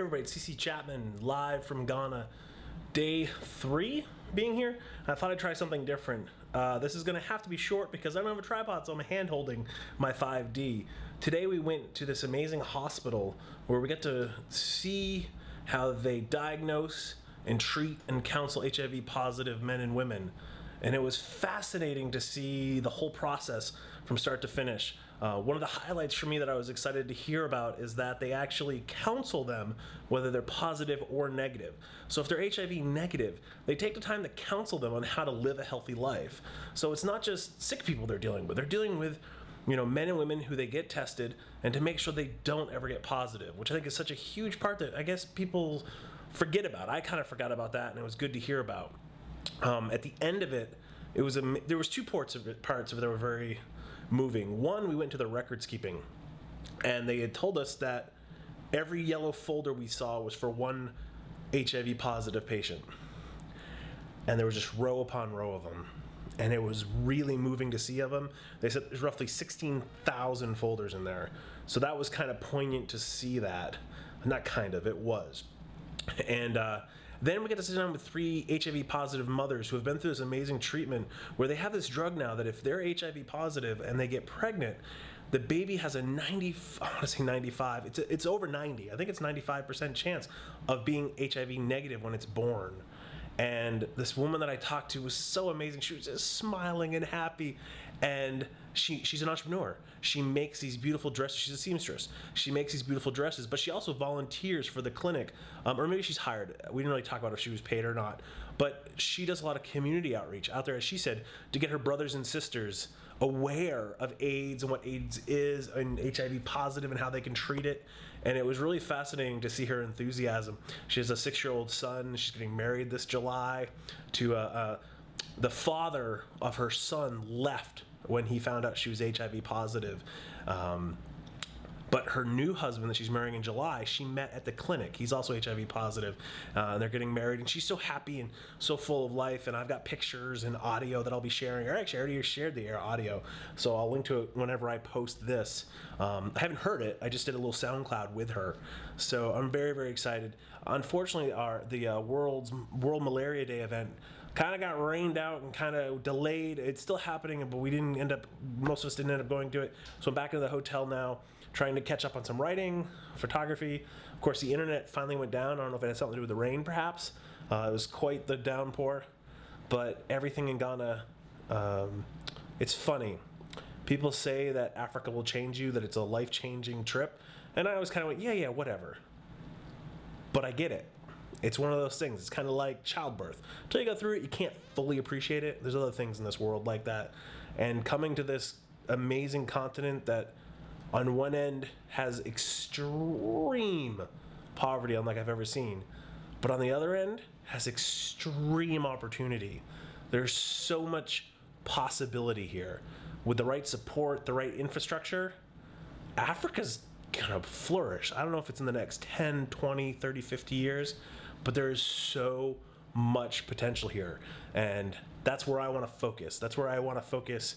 Hey everybody, it's Chapman live from Ghana. Day 3 being here. I thought I'd try something different. This is going to have to be short because I don't have a tripod, so I'm hand holding my 5D. Today we went to this amazing hospital where we get to see how they diagnose and treat and counsel HIV positive men and women. And it was fascinating to see the whole process from start to finish. One of the highlights for me that I was excited to hear about is that they actually counsel them whether they're positive or negative. So if they're HIV negative, they take the time to counsel them on how to live a healthy life. So it's not just sick people they're dealing with. They're dealing with men and women who they get tested and to make sure they don't ever get positive, which I think is such a huge part that I guess people forget about. I kind of forgot about that, and it was good to hear about. At the end of it, there was two parts of it that were very moving. One, we went to the records keeping, and they had told us that every yellow folder we saw was for one HIV positive patient, and there was just row upon row of them, and it was really moving to see of them. They said there's roughly 16,000 folders in there, so that was kind of poignant to see that. Not kind of, it was. And then we get to sit down with 3 HIV positive mothers who have been through this amazing treatment where they have this drug now that if they're HIV positive and they get pregnant, the baby has a 95, it's over 90, I think it's 95% chance of being HIV negative when it's born. And this woman that I talked to was so amazing. She was just smiling and happy. And she's an entrepreneur. She makes these beautiful dresses. She's a seamstress. She makes these beautiful dresses, but she also volunteers for the clinic. Or maybe she's hired. We didn't really talk about if she was paid or not. But she does a lot of community outreach out there, as she said, to get her brothers and sisters aware of AIDS and what AIDS is and HIV positive and how they can treat it. And it was really fascinating to see her enthusiasm. She has a 6-year-old son. She's getting married this July to the father of her son left when he found out she was HIV positive. But her new husband that she's marrying in July, she met at the clinic. He's also HIV positive. And they're getting married, and she's so happy and so full of life. And I've got pictures and audio that I'll be sharing. Or actually, I already shared the audio, so I'll link to it whenever I post this. I haven't heard it. I just did a little SoundCloud with her. So I'm very, very excited. Unfortunately, the World Malaria Day event kind of got rained out and kind of delayed. It's still happening, but most of us didn't end up going to it. So I'm back in the hotel now, trying to catch up on some writing, photography. Of course, the internet finally went down. I don't know if it had something to do with the rain, perhaps. It was quite the downpour. But everything in Ghana, it's funny. People say that Africa will change you, that it's a life-changing trip. And I always kind of went, yeah, whatever. But I get it. It's one of those things. It's kind of like childbirth. Until you go through it, you can't fully appreciate it. There's other things in this world like that. And coming to this amazing continent that on one end has extreme poverty unlike I've ever seen, but on the other end has extreme opportunity. There's so much possibility here. With the right support, the right infrastructure, Africa's gonna flourish. I don't know if it's in the next 10, 20, 30, 50 years, but there is so much potential here. And that's where I want to focus. That's where I want to focus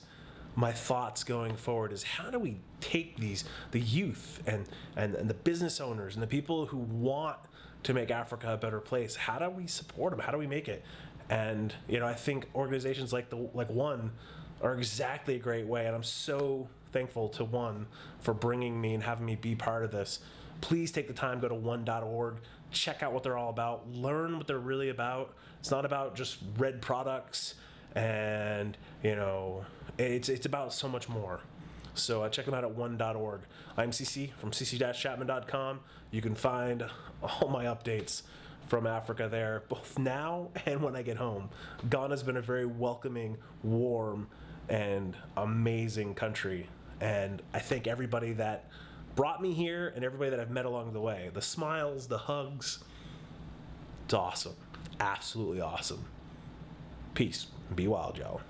my thoughts going forward, is how do we take the youth and the business owners and the people who want to make Africa a better place, how do we support them? How do we make it? And I think organizations like One are exactly a great way, and I'm so thankful to One for bringing me and having me be part of this. Please take the time, go to one.org, check out what they're all about, learn what they're really about. It's not about just red products, and it's about so much more. So check them out at one.org. I'm CC from cc-chapman.com. You can find all my updates from Africa there, both now and when I get home. Ghana's been a very welcoming, warm, and amazing country. And I thank everybody that brought me here and everybody that I've met along the way. The smiles, the hugs. It's awesome. Absolutely awesome. Peace. Be wild, y'all.